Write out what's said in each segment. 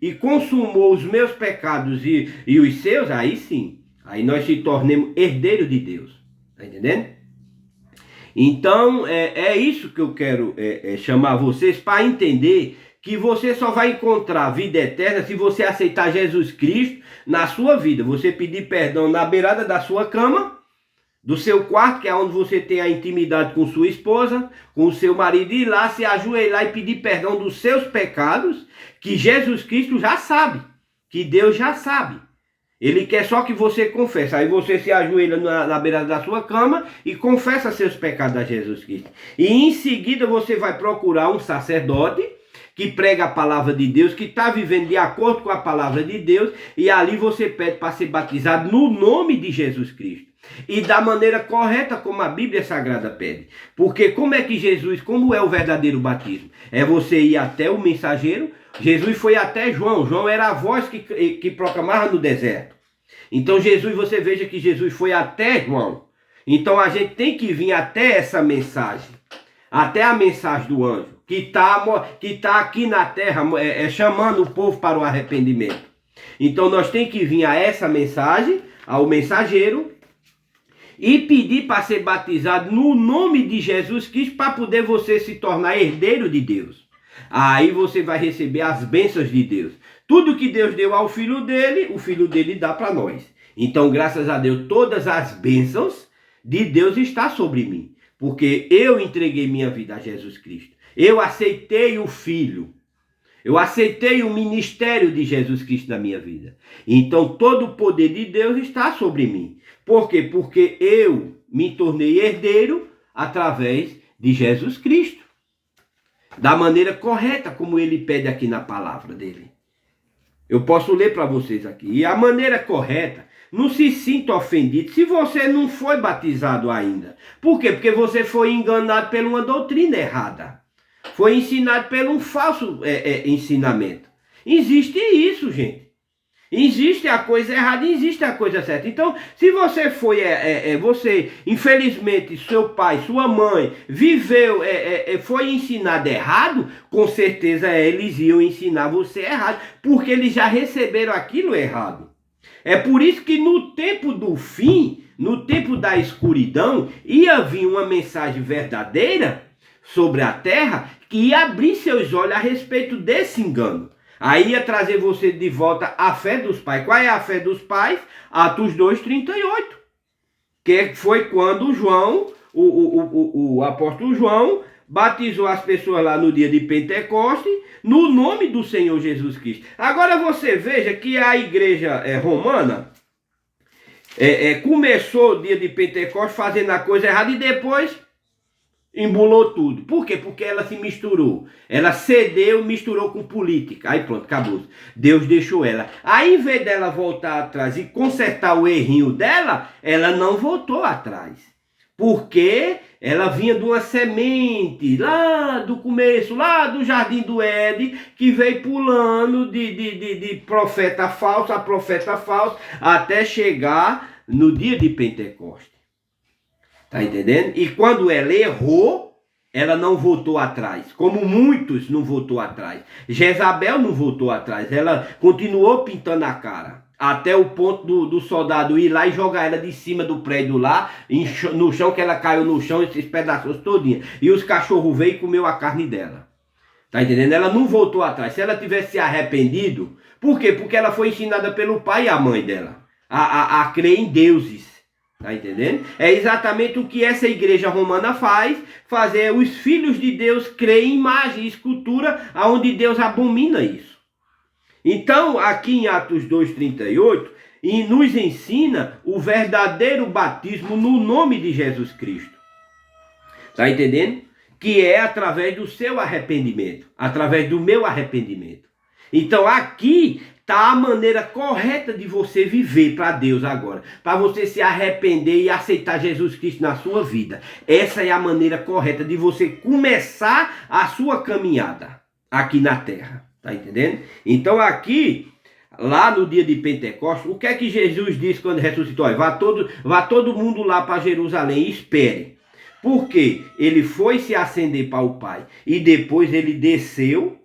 e consumou os meus pecados e os seus, aí sim, aí nós se tornemos herdeiros de Deus. Tá entendendo? Então, é isso que eu quero chamar vocês para entender que você só vai encontrar vida eterna se você aceitar Jesus Cristo na sua vida. Você pedir perdão na beirada da sua cama, do seu quarto, que é onde você tem a intimidade com sua esposa, com o seu marido, ir lá, se ajoelhar e pedir perdão dos seus pecados, que Jesus Cristo já sabe, que Deus já sabe. Ele quer só que você confesse. Aí você se ajoelha na beirada da sua cama e confessa seus pecados a Jesus Cristo. E em seguida você vai procurar um sacerdote que prega a palavra de Deus, que está vivendo de acordo com a palavra de Deus, e ali você pede para ser batizado no nome de Jesus Cristo. E da maneira correta como a Bíblia Sagrada pede. Porque como é que Jesus, como é o verdadeiro batismo? É você ir até o mensageiro. Jesus foi até João. João era a voz que proclamava no deserto. Então Jesus, você veja que Jesus foi até João. Então a gente tem que vir até essa mensagem. Até a mensagem do anjo. Que tá aqui na terra chamando o povo para o arrependimento. Então nós temos que vir a essa mensagem, ao mensageiro, e pedir para ser batizado no nome de Jesus Cristo, para poder você se tornar herdeiro de Deus. Aí você vai receber as bênçãos de Deus. Tudo que Deus deu ao filho dele, o filho dele dá para nós. Então, graças a Deus, todas as bênçãos de Deus estão sobre mim. Porque eu entreguei minha vida a Jesus Cristo. Eu aceitei o Filho. Eu aceitei o ministério de Jesus Cristo na minha vida. Então, todo o poder de Deus está sobre mim. Por quê? Porque eu me tornei herdeiro através de Jesus Cristo. Da maneira correta, como ele pede aqui na palavra dele. Eu posso ler para vocês aqui. E a maneira correta, não se sinta ofendido se você não foi batizado ainda. Por quê? Porque você foi enganado por uma doutrina errada. Foi ensinado por um falso ensinamento. Existe isso, gente. Existe a coisa errada e existe a coisa certa. Então, se você foi, você, infelizmente, seu pai, sua mãe, viveu, foi ensinado errado, com certeza eles iam ensinar você errado, porque eles já receberam aquilo errado. É por isso que no tempo do fim, no tempo da escuridão, ia vir uma mensagem verdadeira sobre a terra que ia abrir seus olhos a respeito desse engano. Aí ia trazer você de volta à fé dos pais. Qual é a fé dos pais? Atos 2:38. Que foi quando João, o apóstolo João, batizou as pessoas lá no dia de Pentecoste, no nome do Senhor Jesus Cristo. Agora você veja que a igreja romana começou o dia de Pentecoste fazendo a coisa errada e depois embolou tudo. Por quê? Porque ela se misturou. Ela cedeu, misturou com política. Aí pronto, acabou. Deus deixou ela. Aí, em vez dela voltar atrás e consertar o errinho dela, ela não voltou atrás. Porque ela vinha de uma semente lá do começo, lá do Jardim do Éden, que veio pulando de profeta falso a profeta falso, até chegar no dia de Pentecostes. Tá entendendo? E quando ela errou, ela não voltou atrás. Como muitos não voltou atrás. Jezabel não voltou atrás. Ela continuou pintando a cara. Até o ponto do soldado ir lá e jogar ela de cima do prédio lá, no chão, que ela caiu no chão, esses pedaços todinhos. E os cachorros veio e comeu a carne dela. Tá entendendo? Ela não voltou atrás. Se ela tivesse se arrependido, por quê? Porque ela foi ensinada pelo pai e a mãe dela a crer em deuses. Tá entendendo? É exatamente o que essa igreja romana faz, fazer os filhos de Deus crer em imagem e escultura, aonde Deus abomina isso. Então, aqui em Atos 2:38, nos ensina o verdadeiro batismo no nome de Jesus Cristo. Tá entendendo? Que é através do seu arrependimento, através do meu arrependimento. Então, aqui está a maneira correta de você viver para Deus agora. Para você se arrepender e aceitar Jesus Cristo na sua vida. Essa é a maneira correta de você começar a sua caminhada aqui na terra. Tá entendendo? Então aqui, lá no dia de Pentecostes, o que é que Jesus disse quando ressuscitou? Vá todo mundo lá para Jerusalém e espere. Porque ele foi se acender para o Pai. E depois ele desceu.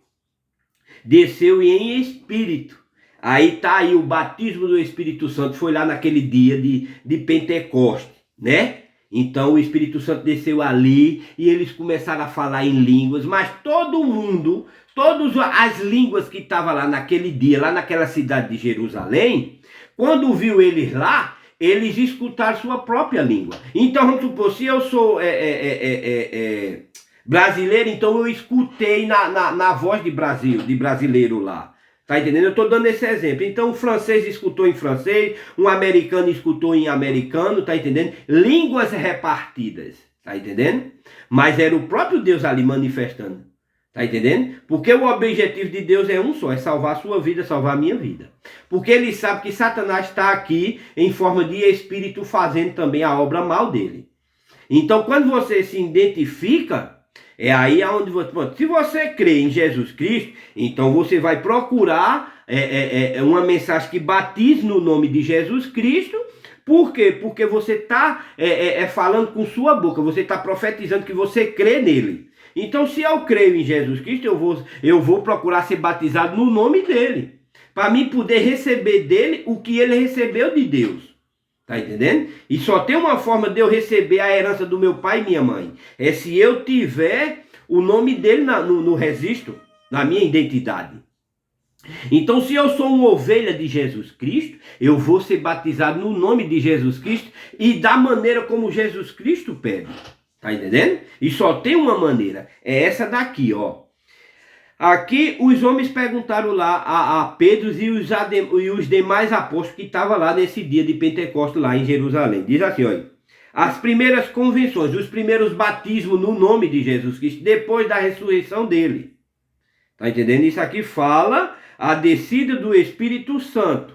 desceu em espírito. Aí tá aí o batismo do Espírito Santo, foi lá naquele dia de Pentecoste, né? Então o Espírito Santo desceu ali e eles começaram a falar em línguas, mas todo mundo, todas as línguas que estavam lá naquele dia, lá naquela cidade de Jerusalém, quando viu eles lá, eles escutaram sua própria língua. Então vamos supor, se eu sou brasileiro, então eu escutei na voz de brasileiro lá. Tá entendendo? Eu estou dando esse exemplo. Então, o francês escutou em francês, um americano escutou em americano, tá entendendo? Línguas repartidas, tá entendendo? Mas era o próprio Deus ali manifestando, tá entendendo? Porque o objetivo de Deus é um só, é salvar a sua vida, salvar a minha vida. Porque ele sabe que Satanás está aqui em forma de espírito fazendo também a obra mal dele. Então, quando você se identifica, é aí aonde você... Se você crê em Jesus Cristo, então você vai procurar uma mensagem que batize no nome de Jesus Cristo. Por quê? Porque você está falando com sua boca, você está profetizando que você crê nele. Então, se eu creio em Jesus Cristo, eu vou procurar ser batizado no nome dele, para mim poder receber dele o que ele recebeu de Deus. Tá entendendo? E só tem uma forma de eu receber a herança do meu pai e minha mãe. É se eu tiver o nome dele no registro, na minha identidade. Então, se eu sou uma ovelha de Jesus Cristo, eu vou ser batizado no nome de Jesus Cristo e da maneira como Jesus Cristo pede. Tá entendendo? E só tem uma maneira. É essa daqui, ó. Aqui os homens perguntaram lá a Pedro e os demais apóstolos que estavam lá nesse dia de Pentecostes lá em Jerusalém. Diz assim, olha, as primeiras convenções, os primeiros batismos no nome de Jesus Cristo, depois da ressurreição dele. Tá entendendo? Isso aqui fala a descida do Espírito Santo.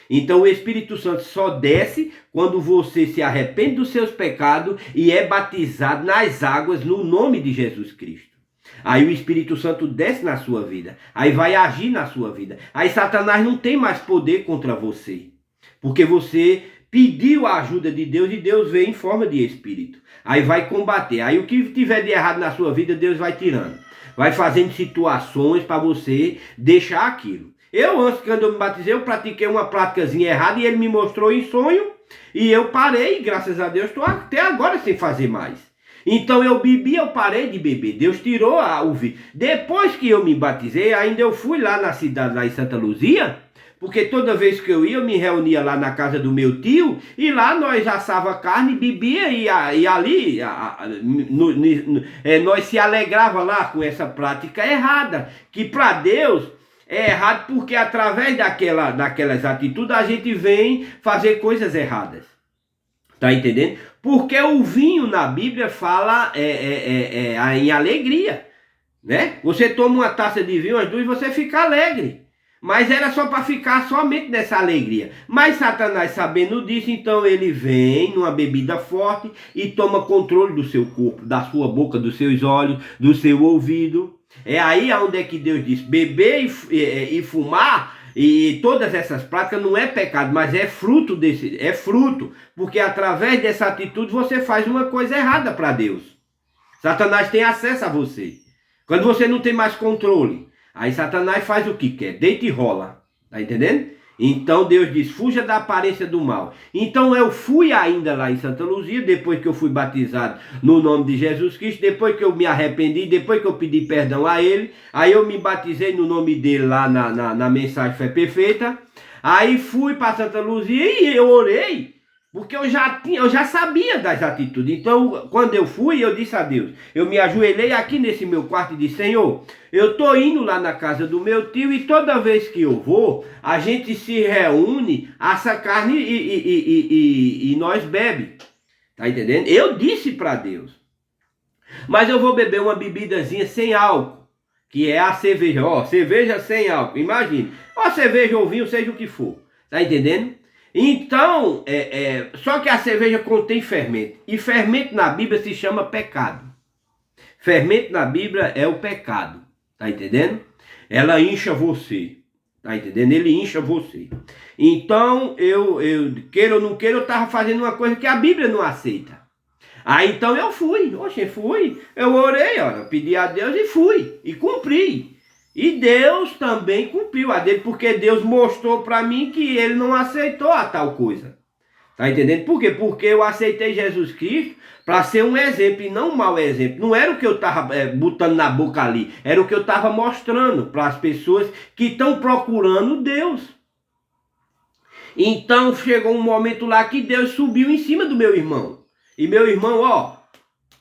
Então o Espírito Santo só desce quando você se arrepende dos seus pecados e é batizado nas águas no nome de Jesus Cristo. Aí o Espírito Santo desce na sua vida, aí vai agir na sua vida. Aí Satanás não tem mais poder contra você, porque você pediu a ajuda de Deus e Deus veio em forma de Espírito. Aí vai combater, aí o que tiver de errado na sua vida, Deus vai tirando. Vai fazendo situações para você deixar aquilo. Antes, quando eu me batizei, eu pratiquei uma práticazinha errada e ele me mostrou em sonho e eu parei, e graças a Deus estou até agora sem fazer mais. Então eu bebi, eu parei de beber. Deus tirou o vício. Depois que eu me batizei, ainda eu fui lá na cidade, lá em Santa Luzia, porque toda vez que eu ia, eu me reunia lá na casa do meu tio, e lá nós assava carne, bebia, e ali nós se alegrava lá com essa prática errada, que para Deus é errado, porque através daquelas atitudes a gente vem fazer coisas erradas. Tá entendendo? Porque o vinho na Bíblia fala em alegria, né? Você toma uma taça de vinho, as duas, você fica alegre. Mas era só para ficar somente nessa alegria. Mas Satanás, sabendo disso, então ele vem numa bebida forte e toma controle do seu corpo, da sua boca, dos seus olhos, do seu ouvido. É aí onde é que Deus diz, beber e fumar, e todas essas práticas não é pecado, mas é fruto porque através dessa atitude você faz uma coisa errada para Deus. Satanás tem acesso a você. Quando você não tem mais controle, aí Satanás faz o que quer, deita e rola, tá entendendo? Então Deus diz, fuja da aparência do mal. Então eu fui ainda lá em Santa Luzia, depois que eu fui batizado no nome de Jesus Cristo, depois que eu me arrependi, depois que eu pedi perdão a ele, aí eu me batizei no nome dele lá na mensagem Fé Perfeita, aí fui para Santa Luzia e eu orei, porque eu já sabia das atitudes. Então, quando eu fui, eu disse a Deus, eu me ajoelhei aqui nesse meu quarto e disse, Senhor, eu estou indo lá na casa do meu tio e toda vez que eu vou, a gente se reúne, assa carne e nós bebe. Tá entendendo? Eu disse para Deus, mas eu vou beber uma bebidazinha sem álcool, que é a cerveja. Ó, cerveja sem álcool, imagine. Ó, cerveja ou vinho, seja o que for. Tá entendendo? Então, só que a cerveja contém fermento. E fermento na Bíblia se chama pecado. Fermento na Bíblia é o pecado. Tá entendendo? Ela incha você. Tá entendendo? Ele incha você. Então, eu queira ou não queira, eu estava fazendo uma coisa que a Bíblia não aceita. Aí então eu fui. Oxe, fui. Eu orei, ó, pedi a Deus e fui. E cumpri. E Deus também cumpriu a dele, porque Deus mostrou para mim que ele não aceitou a tal coisa. Tá entendendo? Por quê? Porque eu aceitei Jesus Cristo para ser um exemplo e não um mau exemplo. Não era o que eu estava botando na boca ali, era o que eu estava mostrando para as pessoas que estão procurando Deus. Então chegou um momento lá que Deus subiu em cima do meu irmão. E meu irmão, ó,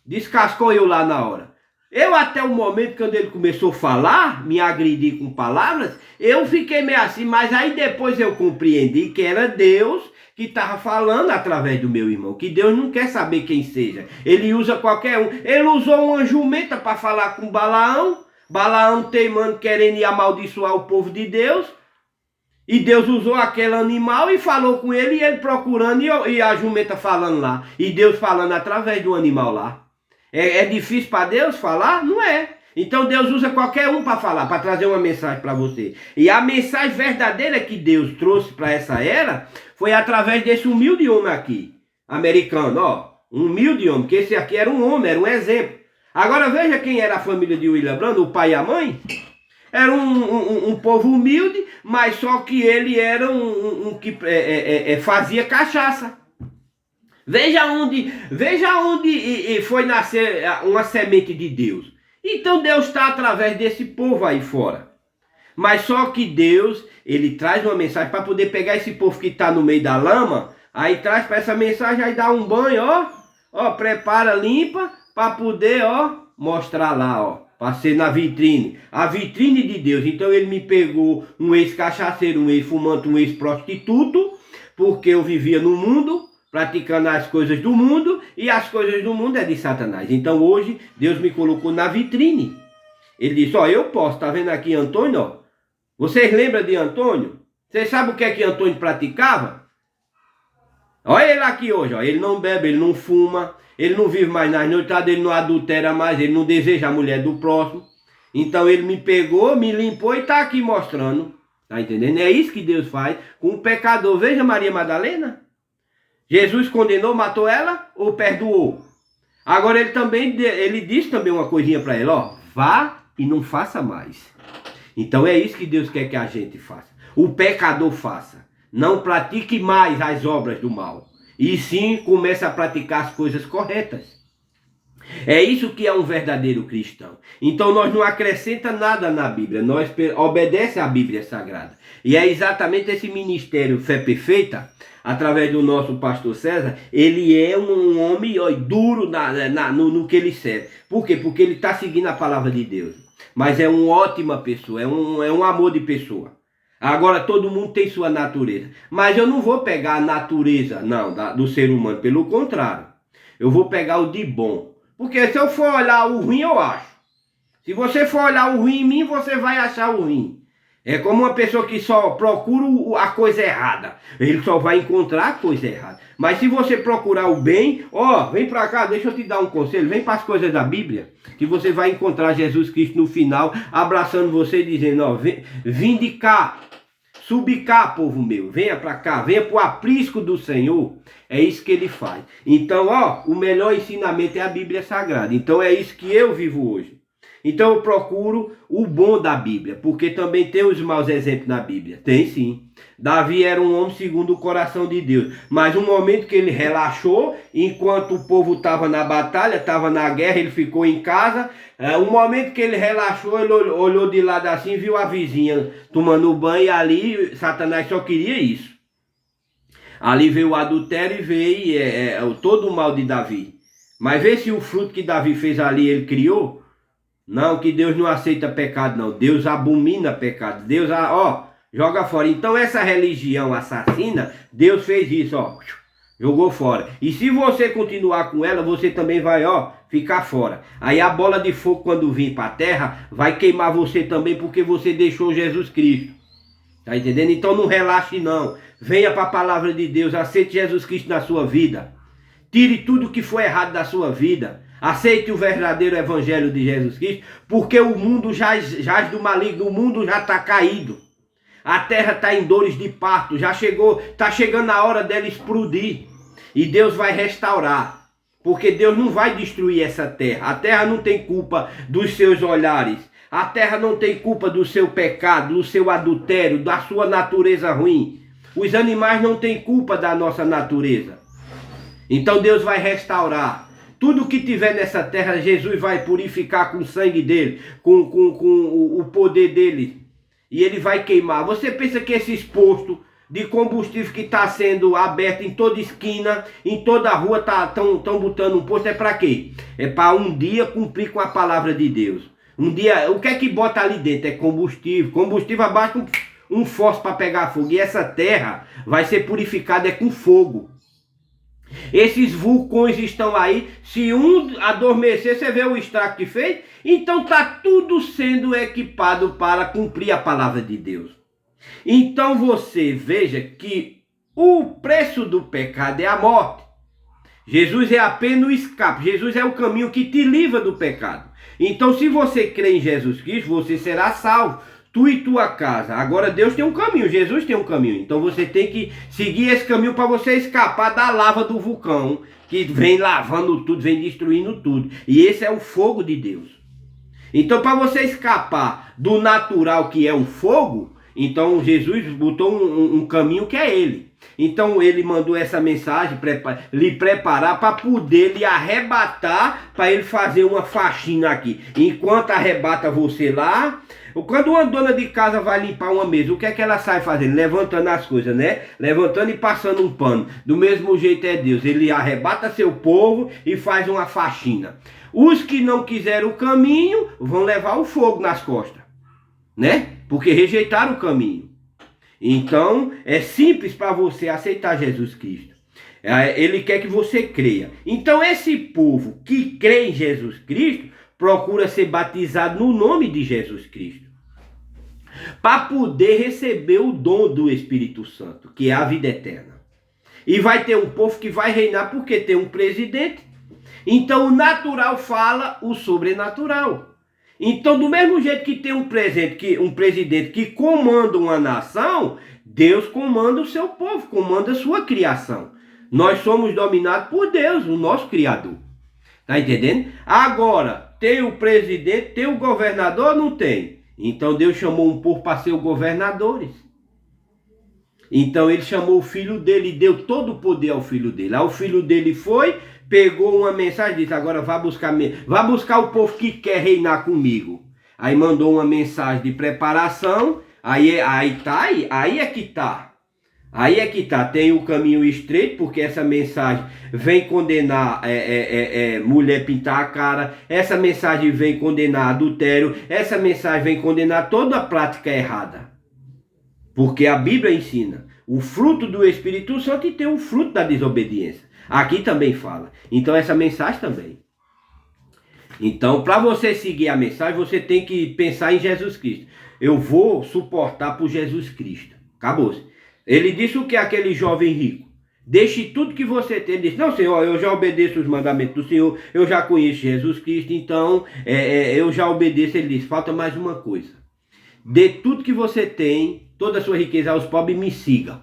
descascou eu lá na hora. Eu até o momento quando ele começou a falar, me agredir com palavras, eu fiquei meio assim, mas aí depois eu compreendi que era Deus que estava falando através do meu irmão, que Deus não quer saber quem seja. Ele usa qualquer um. Ele usou uma jumenta para falar com Balaão, Balaão teimando, querendo ir amaldiçoar o povo de Deus, e Deus usou aquele animal e falou com ele, e ele procurando, e a jumenta falando lá, e Deus falando através do animal lá. É difícil para Deus falar? Não é. Então Deus usa qualquer um para falar, para trazer uma mensagem para você. E a mensagem verdadeira que Deus trouxe para essa era foi através desse humilde homem aqui, americano, ó. Um humilde homem, porque esse aqui era um homem, era um exemplo. Agora veja quem era a família de William Branham, o pai e a mãe. Era um povo humilde, mas só que ele era um que fazia cachaça. Veja onde foi nascer uma semente de Deus. Então Deus está através desse povo aí fora. Mas só que Deus, ele traz uma mensagem para poder pegar esse povo que está no meio da lama, aí traz para essa mensagem, aí dá um banho, ó, prepara, limpa, para poder, ó, mostrar lá, ó, para ser na vitrine. A vitrine de Deus. Então ele me pegou um ex-cachaceiro, um ex-fumante, um ex-prostituto, porque eu vivia no mundo, praticando as coisas do mundo, e as coisas do mundo é de Satanás. Então hoje Deus me colocou na vitrine. Ele disse, ó, eu posso, tá vendo aqui Antônio, ó? Vocês lembram de Antônio? Vocês sabem o que é que Antônio praticava? Olha ele aqui hoje, ó. Ele não bebe, ele não fuma, ele não vive mais nas noitadas, ele não adultera mais, ele não deseja a mulher do próximo. Então ele me pegou, me limpou e tá aqui mostrando. Tá entendendo? É isso que Deus faz com o pecador. Veja Maria Madalena. Jesus condenou, matou ela ou perdoou? Agora ele disse também uma coisinha para ela, ó, vá e não faça mais. Então é isso que Deus quer que a gente faça. O pecador faça. Não pratique mais as obras do mal. E sim comece a praticar as coisas corretas. É isso que é um verdadeiro cristão. Então nós não acrescenta nada na Bíblia. Nós obedece à Bíblia Sagrada. E é exatamente esse ministério Fé Perfeita, através do nosso pastor César, ele é um homem duro no que ele serve. Por quê? Porque ele está seguindo a palavra de Deus. Mas é uma ótima pessoa, é um amor de pessoa. Agora todo mundo tem sua natureza. Mas eu não vou pegar a natureza, não, do ser humano. Pelo contrário, eu vou pegar o de bom. Porque se eu for olhar o ruim, eu acho. Se você for olhar o ruim em mim, você vai achar o ruim. É como uma pessoa que só procura a coisa errada. Ele só vai encontrar a coisa errada. Mas se você procurar o bem, ó, vem pra cá, deixa eu te dar um conselho. Vem para as coisas da Bíblia, que você vai encontrar Jesus Cristo no final, abraçando você e dizendo, ó, vinde cá, subi cá, povo meu, venha pra cá, venha pro aprisco do Senhor. É isso que ele faz. Então, ó, o melhor ensinamento é a Bíblia Sagrada. Então é isso que eu vivo hoje. Então eu procuro o bom da Bíblia, porque também tem os maus exemplos na Bíblia. Tem sim. Davi era um homem segundo o coração de Deus. Mas um momento que ele relaxou, enquanto o povo estava na batalha, estava na guerra, ele ficou em casa. Um momento que ele relaxou, ele olhou de lado assim, viu a vizinha tomando banho, e ali Satanás só queria isso. Ali veio o adultério e veio todo o mal de Davi. Mas vê se o fruto que Davi fez ali, ele criou. Não, que Deus não aceita pecado, não. Deus abomina pecado. Deus, ó, joga fora. Então essa religião assassina, Deus fez isso, ó. Jogou fora. E se você continuar com ela, você também vai, ó, ficar fora. Aí a bola de fogo, quando vir para a terra, vai queimar você também, porque você deixou Jesus Cristo. Tá entendendo? Então não relaxe, não. Venha para a palavra de Deus. Aceite Jesus Cristo na sua vida. Tire tudo que foi errado da sua vida. Aceite o verdadeiro evangelho de Jesus Cristo, porque o mundo jaz do maligno, o mundo já está caído. A terra está em dores de parto, está chegando a hora dela explodir. E Deus vai restaurar, porque Deus não vai destruir essa terra. A terra não tem culpa dos seus olhares. A terra não tem culpa do seu pecado, do seu adultério, da sua natureza ruim. Os animais não têm culpa da nossa natureza. Então Deus vai restaurar. Tudo que tiver nessa terra, Jesus vai purificar com o sangue dele, com o poder dele. E ele vai queimar. Você pensa que esses postos de combustível que está sendo aberto em toda esquina, em toda rua, estão botando um posto, é para quê? É para um dia cumprir com a palavra de Deus. Um dia, o que é que bota ali dentro? É combustível. Combustível abaixo um fósforo para pegar fogo. E essa terra vai ser purificada com fogo. Esses vulcões estão aí. Se um adormecer, você vê o estrago que fez. Então está tudo sendo equipado para cumprir a palavra de Deus. Então você veja que o preço do pecado é a morte. Jesus é apenas o escape. Jesus é o caminho que te livra do pecado. Então se você crê em Jesus Cristo, você será salvo. Tu e tua casa. Agora Deus tem um caminho, Jesus tem um caminho. Então você tem que seguir esse caminho para você escapar da lava do vulcão, que vem lavando tudo, vem destruindo tudo. E esse é o fogo de Deus. Então para você escapar do natural que é um fogo, então Jesus botou um caminho que é ele. Então ele mandou essa mensagem, lhe preparar para poder lhe arrebatar, para ele fazer uma faxina aqui. Enquanto arrebata você lá, quando uma dona de casa vai limpar uma mesa, o que é que ela sai fazendo? Levantando as coisas, né? Levantando e passando um pano. Do mesmo jeito é Deus. Ele arrebata seu povo e faz uma faxina. Os que não quiseram o caminho vão levar o fogo nas costas, né? Porque rejeitaram o caminho. Então é simples para você aceitar Jesus Cristo. Ele quer que você creia. Então esse povo que crê em Jesus Cristo procura ser batizado no nome de Jesus Cristo, para poder receber o dom do Espírito Santo, que é a vida eterna. E vai ter um povo que vai reinar porque tem um presidente. Então o natural fala o sobrenatural. Então, do mesmo jeito que tem um presidente que comanda uma nação, Deus comanda o seu povo, comanda a sua criação. Nós somos dominados por Deus, o nosso Criador. Tá entendendo? Agora, tem o presidente, tem o governador, não tem? Então Deus chamou um povo para ser os governadores. Então ele chamou o filho dele e deu todo o poder ao filho dele. Aí o filho dele foi, pegou uma mensagem e disse: agora vá buscar o povo que quer reinar comigo. Aí mandou uma mensagem de preparação. Aí é que tá. Tem o caminho estreito, porque essa mensagem vem condenar mulher pintar a cara. Essa mensagem vem condenar adultério. Essa mensagem vem condenar toda a prática errada. Porque a Bíblia ensina o fruto do Espírito Santo e tem o fruto da desobediência. Aqui também fala. Então essa mensagem também. Então, para você seguir a mensagem, você tem que pensar em Jesus Cristo. Eu vou suportar por Jesus Cristo. Acabou-se. Ele disse o que aquele jovem rico? Deixe tudo que você tem. Ele disse: não, Senhor, eu já obedeço os mandamentos do Senhor. Eu já conheço Jesus Cristo. Então, eu já obedeço. Ele disse: falta mais uma coisa. Dê tudo que você tem, toda a sua riqueza aos pobres e me siga.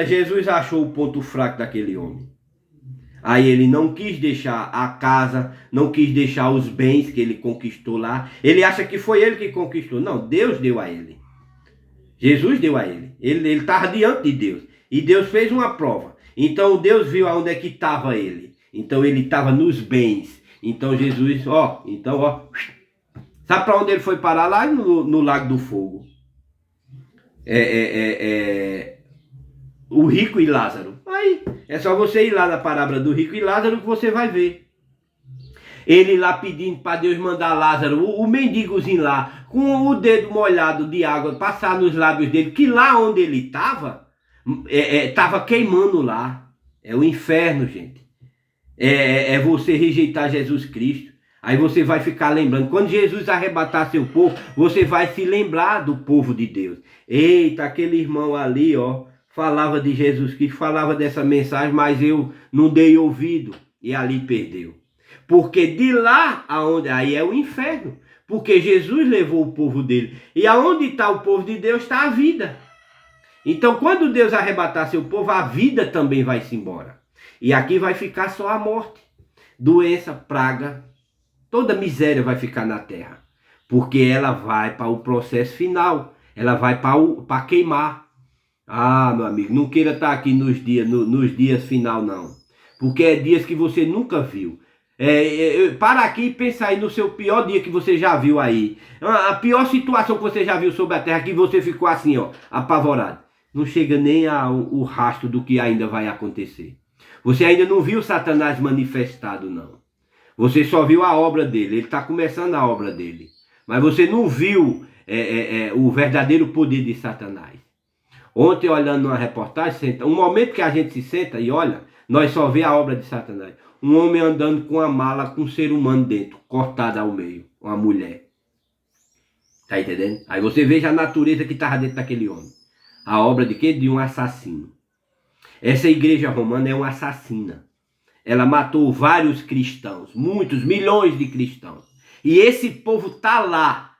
Jesus achou o ponto fraco daquele homem. Aí ele não quis deixar a casa, não quis deixar os bens que ele conquistou lá. Ele acha que foi ele que conquistou. Não, Deus deu a ele. Jesus deu a ele. Ele estava diante de Deus. E Deus fez uma prova. Então Deus viu aonde é que estava ele. Então ele estava nos bens. Então Jesus, sabe para onde ele foi parar? Lá no Lago do Fogo. O rico e Lázaro. Aí, é só você ir lá na parábola do rico e Lázaro que você vai ver. Ele lá pedindo para Deus mandar Lázaro, o mendigozinho lá, com o dedo molhado de água, passar nos lábios dele, que lá onde ele estava, estava queimando lá. É o inferno, gente. É você rejeitar Jesus Cristo. Aí você vai ficar lembrando. Quando Jesus arrebatar seu povo, você vai se lembrar do povo de Deus. Eita, aquele irmão ali, falava de Jesus Cristo, falava dessa mensagem, mas eu não dei ouvido. E ali perdeu. Porque de lá, aí é o inferno. Porque Jesus levou o povo dele. E aonde está o povo de Deus, está a vida. Então, quando Deus arrebatar seu povo, a vida também vai se embora. E aqui vai ficar só a morte. Doença, praga, toda miséria vai ficar na terra. porque ela vai para o processo final, ela vai para queimar. Ah, meu amigo, não queira estar aqui nos dias final, não, porque é dias que você nunca viu. Para aqui e pensa aí no seu pior dia que você já viu aí. A pior situação que você já viu sobre a terra, que você ficou assim, ó, apavorado. Não chega nem o rastro do que ainda vai acontecer. Você ainda não viu Satanás manifestado, não. Você só viu a obra dele. Ele está começando a obra dele. Mas você não viu o verdadeiro poder de Satanás. Ontem, olhando uma reportagem, um momento que a gente se senta e olha, nós só vê a obra de Satanás. Um homem andando com uma mala com um ser humano dentro, cortada ao meio, uma mulher. Tá entendendo? Aí você veja a natureza que estava dentro daquele homem. A obra de quê? De um assassino. Essa igreja romana é uma assassina. Ela matou vários cristãos, muitos, milhões de cristãos. E esse povo tá lá,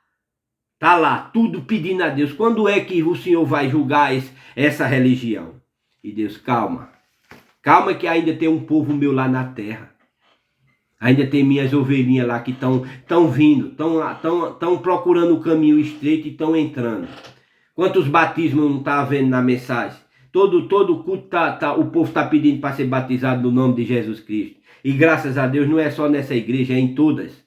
tudo pedindo a Deus. Quando é que o Senhor vai julgar essa religião? E Deus, calma. Calma que ainda tem um povo meu lá na terra. Ainda tem minhas ovelhinhas lá que estão vindo, estão procurando o caminho estreito e estão entrando. Quantos batismos não está havendo na mensagem? Todo culto o povo está pedindo para ser batizado no nome de Jesus Cristo. E graças a Deus não é só nessa igreja, é em todas.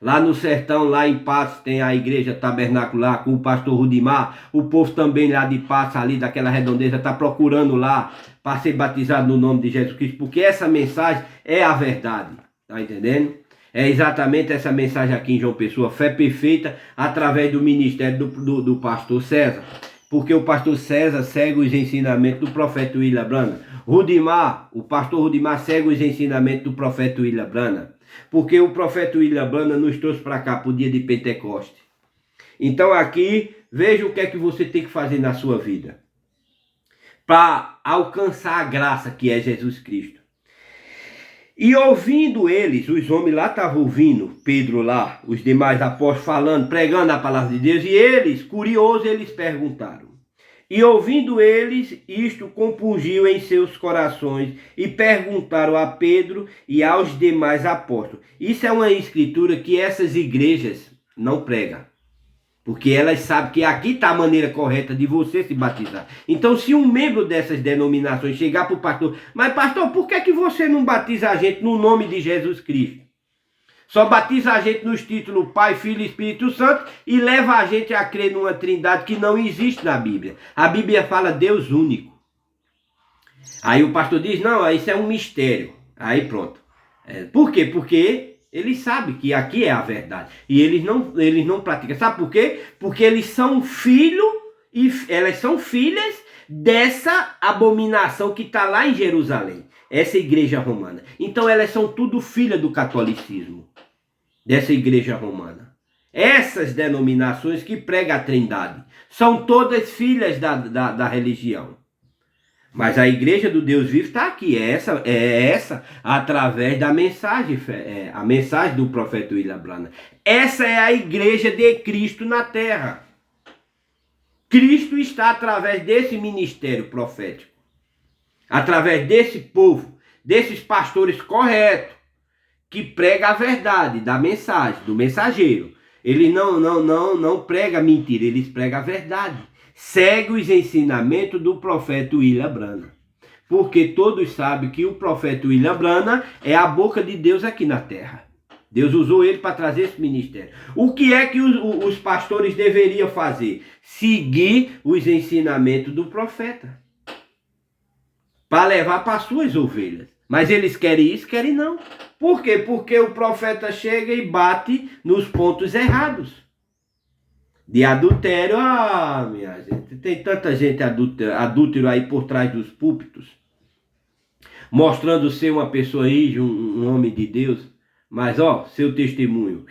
Lá no sertão, lá em Patos, tem a igreja tabernacular com o pastor Rudimar. O povo também lá de Patos, ali daquela redondeza, está procurando lá para ser batizado no nome de Jesus Cristo. Porque essa mensagem é a verdade. Está entendendo? É exatamente essa mensagem aqui em João Pessoa. Fé perfeita através do ministério do pastor César. Porque o pastor César segue os ensinamentos do profeta William Branham. O pastor Rudimar segue os ensinamentos do profeta William Branham. Porque o profeta William Branham nos trouxe para cá, para o dia de Pentecoste. Então aqui, veja o que é que você tem que fazer na sua vida. Para alcançar a graça que é Jesus Cristo. E ouvindo eles, os homens lá estavam ouvindo, Pedro lá, os demais apóstolos falando, pregando a palavra de Deus. E eles, curiosos, eles perguntaram. E ouvindo eles, isto compungiu em seus corações e perguntaram a Pedro e aos demais apóstolos. Isso é uma escritura que essas igrejas não pregam. Porque elas sabem que aqui está a maneira correta de você se batizar. Então, se um membro dessas denominações chegar para o pastor, mas pastor, por que você não batiza a gente no nome de Jesus Cristo? Só batiza a gente nos títulos Pai, Filho e Espírito Santo e leva a gente a crer numa trindade que não existe na Bíblia. A Bíblia fala Deus único. Aí o pastor diz, não, isso é um mistério. Aí pronto. Por quê? Porque eles sabem que aqui é a verdade. E eles não praticam. Sabe por quê? Porque eles são filhos e elas são filhas dessa abominação que está lá em Jerusalém. Essa igreja romana. Então elas são tudo filhas do catolicismo. Dessa igreja romana. Essas denominações que pregam a trindade são todas filhas da religião. Mas a igreja do Deus vivo está aqui. É essa através da mensagem, a mensagem do profeta William Branham. Essa é a igreja de Cristo na terra. Cristo está através desse ministério profético. Através desse povo, desses pastores corretos, que prega a verdade da mensagem, do mensageiro. Ele não prega mentira, eles pregam a verdade. Segue os ensinamentos do profeta William Branham. Porque todos sabem que o profeta William Branham é a boca de Deus aqui na terra. Deus usou ele para trazer esse ministério. O que é que os pastores deveriam fazer? Seguir os ensinamentos do profeta. Para levar para as suas ovelhas. Mas eles querem isso, querem não. Por quê? Porque o profeta chega e bate nos pontos errados. De adultério, minha gente, tem tanta gente adúltero aí por trás dos púlpitos, mostrando ser uma pessoa aí, um homem de Deus, mas seu testemunho,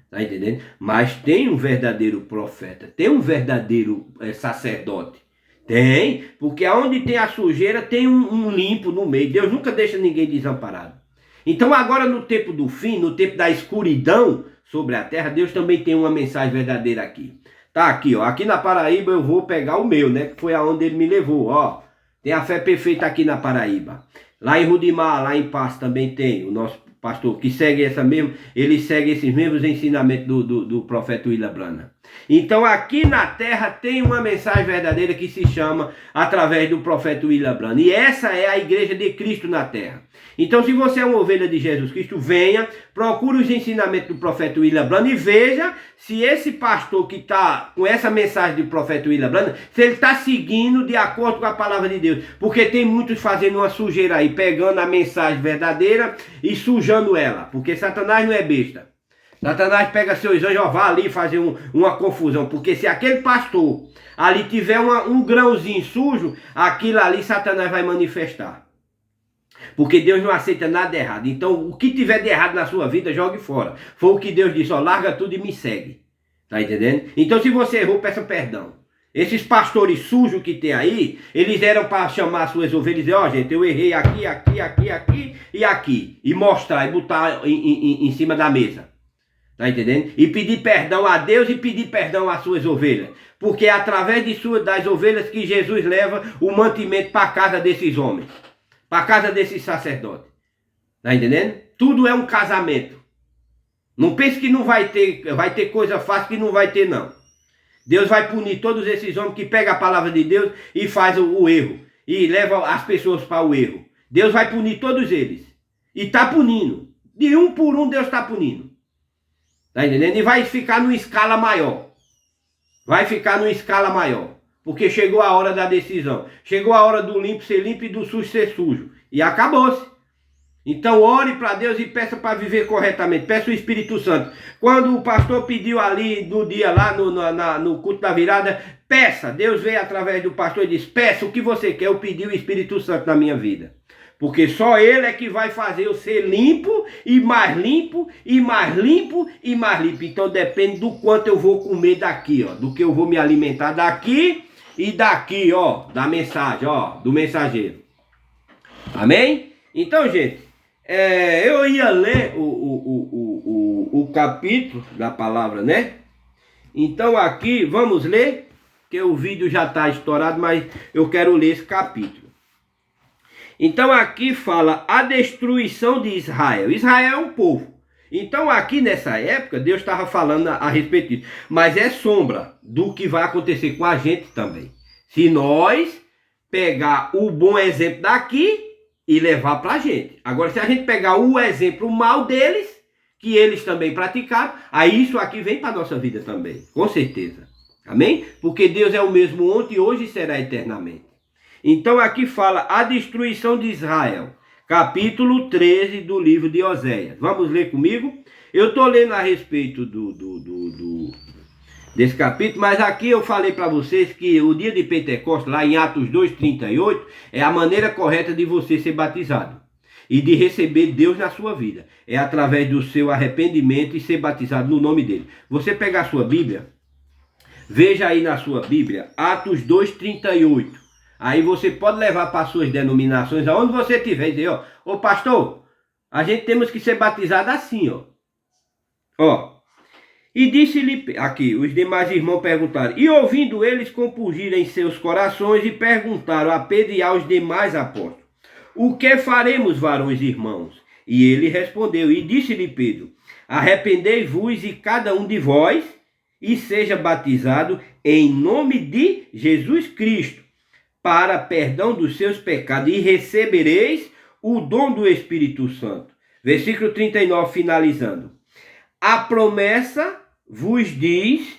tá entendendo? Mas tem um verdadeiro profeta, tem um verdadeiro sacerdote, tem, porque onde tem a sujeira tem um limpo no meio, Deus nunca deixa ninguém desamparado. Então agora no tempo do fim, no tempo da escuridão sobre a terra, Deus também tem uma mensagem verdadeira aqui. Tá aqui, aqui na Paraíba eu vou pegar o meu, né, que foi aonde ele me levou, Tem a fé perfeita aqui na Paraíba. Lá em Rudimar, lá em Passo também tem o nosso pastor, que segue ele segue esses mesmos ensinamentos do profeta William Branham. Então aqui na terra tem uma mensagem verdadeira que se chama através do profeta William Branham. E essa é a igreja de Cristo na terra. Então se você é uma ovelha de Jesus Cristo, venha, procure os ensinamentos do profeta William Branham e veja se esse pastor que está com essa mensagem do profeta William Branham, se ele está seguindo de acordo com a palavra de Deus. Porque tem muitos fazendo uma sujeira aí, pegando a mensagem verdadeira e sujando ela. Porque Satanás não é besta. Satanás pega seus anjos, ó, vá ali fazer uma confusão. Porque se aquele pastor ali tiver um grãozinho sujo, aquilo ali Satanás vai manifestar. Porque Deus não aceita nada errado. Então o que tiver de errado na sua vida, jogue fora. Foi o que Deus disse, ó, larga tudo e me segue. Tá entendendo? Então se você errou, peça perdão. Esses pastores sujos que tem aí, eles eram para chamar as suas ovelhas e dizer, ó, gente, eu errei aqui, aqui, aqui, aqui e aqui. E mostrar, e botar em cima da mesa. Tá entendendo? E pedir perdão a Deus e pedir perdão às suas ovelhas. Porque é através das ovelhas que Jesus leva o mantimento para a casa desses homens. Para a casa desses sacerdotes. Tá entendendo? Tudo é um casamento. Não pense que não vai ter coisa fácil que não vai ter, não. Deus vai punir todos esses homens que pegam a palavra de Deus e faz o erro. E leva as pessoas para o erro. Deus vai punir todos eles. E está punindo. De um por um Deus está punindo. Tá entendendo? E vai ficar numa escala maior. Vai ficar numa escala maior. Porque chegou a hora da decisão. Chegou a hora do limpo ser limpo e do sujo ser sujo. E acabou-se. Então ore para Deus e peça para viver corretamente. Peça o Espírito Santo. Quando o pastor pediu ali no dia lá no culto da virada, peça. Deus veio através do pastor e disse, peça o que você quer. Eu pedi o Espírito Santo na minha vida. Porque só Ele é que vai fazer eu ser limpo e mais limpo e mais limpo e mais limpo. Então depende do quanto eu vou comer daqui, ó. Do que eu vou me alimentar daqui e daqui, ó. Da mensagem, ó. Do mensageiro. Amém? Então, gente, eu ia ler o capítulo da palavra, né? Então aqui, vamos ler, que o vídeo já está estourado, mas eu quero ler esse capítulo. Então aqui fala a destruição de Israel. Israel é um povo. Então aqui nessa época, Deus estava falando a respeito disso. Mas é sombra do que vai acontecer com a gente também. Se nós pegar o bom exemplo daqui e levar para a gente. Agora, se a gente pegar o exemplo mal deles, que eles também praticaram, aí isso aqui vem para a nossa vida também, com certeza. Amém? Porque Deus é o mesmo ontem, hoje e será eternamente. Então aqui fala a destruição de Israel, capítulo 13 do livro de Oséias. Vamos ler comigo? Eu estou lendo a respeito desse capítulo, mas aqui eu falei para vocês que o dia de Pentecostes, lá em Atos 2:38, é a maneira correta de você ser batizado e de receber Deus na sua vida. É através do seu arrependimento e ser batizado no nome dele. Você pegar a sua Bíblia, veja aí na sua Bíblia, Atos 2:38. Aí você pode levar para suas denominações, aonde você estiver, e dizer, ó, ô pastor, a gente temos que ser batizado assim, ó. Ó. E disse-lhe, aqui, os demais irmãos perguntaram, e ouvindo eles compungiram em seus corações e perguntaram a Pedro e aos demais apóstolos, o que faremos, varões irmãos? E ele respondeu, e disse-lhe Pedro, arrependei-vos e cada um de vós, e seja batizado em nome de Jesus Cristo, para perdão dos seus pecados, e recebereis o dom do Espírito Santo. Versículo 39, finalizando. A promessa vos diz,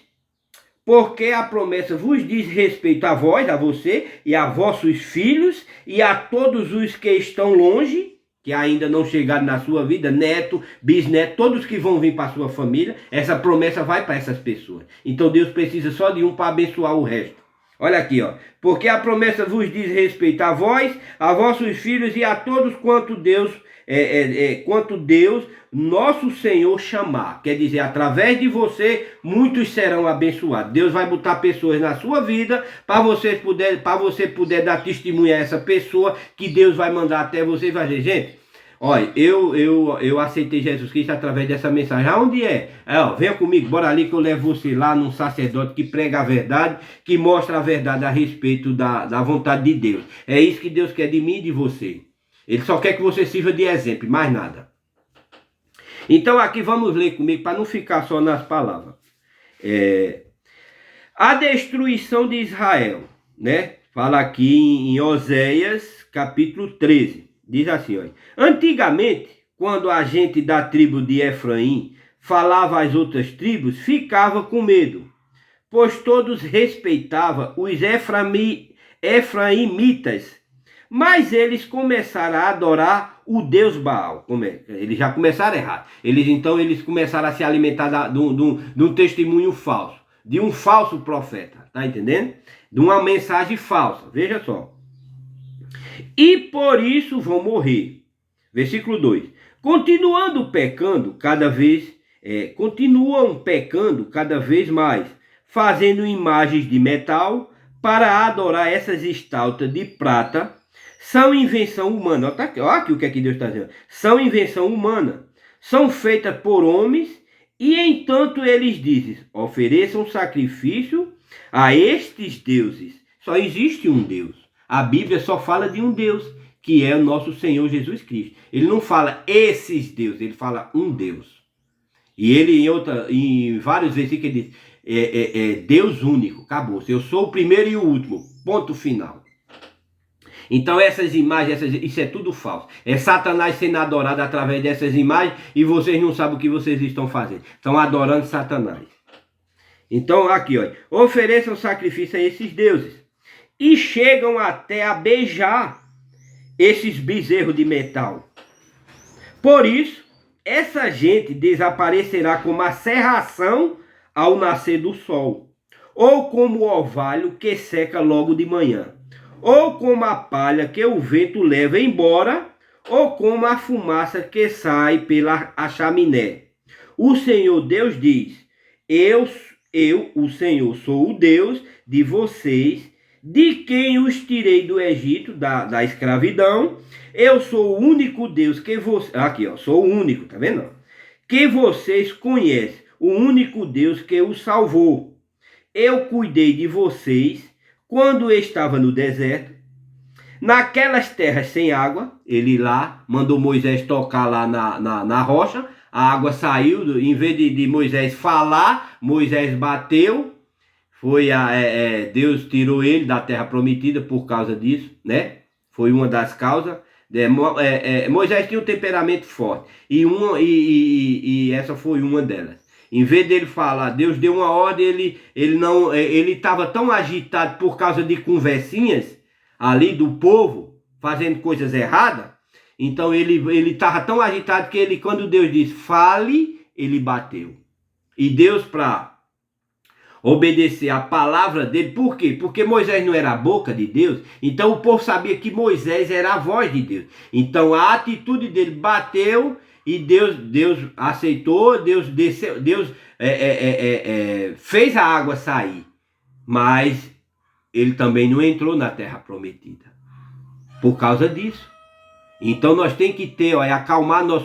porque a promessa vos diz respeito a vós, a você, e a vossos filhos, e a todos os que estão longe, que ainda não chegaram na sua vida, neto, bisneto, todos que vão vir para a sua família, essa promessa vai para essas pessoas. Então Deus precisa só de um para abençoar o resto. Olha aqui, ó. Porque a promessa vos diz respeito a vós, a vossos filhos e a todos quanto Deus, nosso Senhor, chamar. Quer dizer, através de você, muitos serão abençoados. Deus vai botar pessoas na sua vida para você poder dar testemunho a essa pessoa que Deus vai mandar até você e vai dizer, gente, olha, eu aceitei Jesus Cristo através dessa mensagem. Aonde é? Ó, venha comigo, bora ali que eu levo você lá num sacerdote que prega a verdade, que mostra a verdade a respeito da vontade de Deus. É isso que Deus quer de mim e de você. Ele só quer que você sirva de exemplo, mais nada. Então aqui vamos ler comigo para não ficar só nas palavras. A destruição de Israel, né? Fala aqui em Oséias, capítulo 13. Diz assim, olha. Antigamente, quando a gente da tribo de Efraim falava às outras tribos, ficava com medo, pois todos respeitavam os efraimitas. Mas eles começaram a adorar o Deus Baal. Eles já começaram errado. Eles começaram a se alimentar de um testemunho falso, de um falso profeta, tá entendendo? De uma mensagem falsa, veja só. E por isso vão morrer. Versículo 2. Continuam pecando cada vez mais, fazendo imagens de metal para adorar essas estátuas de prata. São invenção humana. Olha aqui o que é que Deus está dizendo. São invenção humana. São feitas por homens. E entanto eles dizem, ofereçam sacrifício a estes deuses. Só existe um Deus. A Bíblia só fala de um Deus, que é o nosso Senhor Jesus Cristo. Ele não fala esses deuses, ele fala um Deus. E ele em vários versículos ele diz, Deus único, acabou. Eu sou o primeiro e o último, ponto final. Então essas imagens, isso é tudo falso. É Satanás sendo adorado através dessas imagens e vocês não sabem o que vocês estão fazendo. Estão adorando Satanás. Então aqui, olha, ofereçam sacrifício a esses deuses. E chegam até a beijar esses bezerros de metal. Por isso, essa gente desaparecerá como a cerração ao nascer do sol, ou como o orvalho que seca logo de manhã, ou como a palha que o vento leva embora, ou como a fumaça que sai pela chaminé. O Senhor Deus diz, eu, o Senhor, sou o Deus de vocês, de quem os tirei do Egito, da escravidão. Eu sou o único Deus que vocês... Aqui, ó, sou o único, tá vendo? Que vocês conhecem, o único Deus que os salvou. Eu cuidei de vocês quando estava no deserto, naquelas terras sem água. Ele lá mandou Moisés tocar lá na rocha, a água saiu, em vez de Moisés falar, Moisés bateu. Deus tirou ele da terra prometida por causa disso, né? Foi uma das causas. Moisés tinha um temperamento forte e essa foi uma delas. Em vez dele falar, Deus deu uma ordem, ele estava tão agitado por causa de conversinhas ali do povo, fazendo coisas erradas. Então ele estava tão agitado que quando Deus disse, fale, ele bateu. E Deus, para obedecer a palavra dele, por quê? Porque Moisés não era a boca de Deus, então o povo sabia que Moisés era a voz de Deus. Então a atitude dele bateu e Deus aceitou, Deus desceu, Deus fez a água sair, mas ele também não entrou na terra prometida por causa disso. Então nós temos que acalmar nosso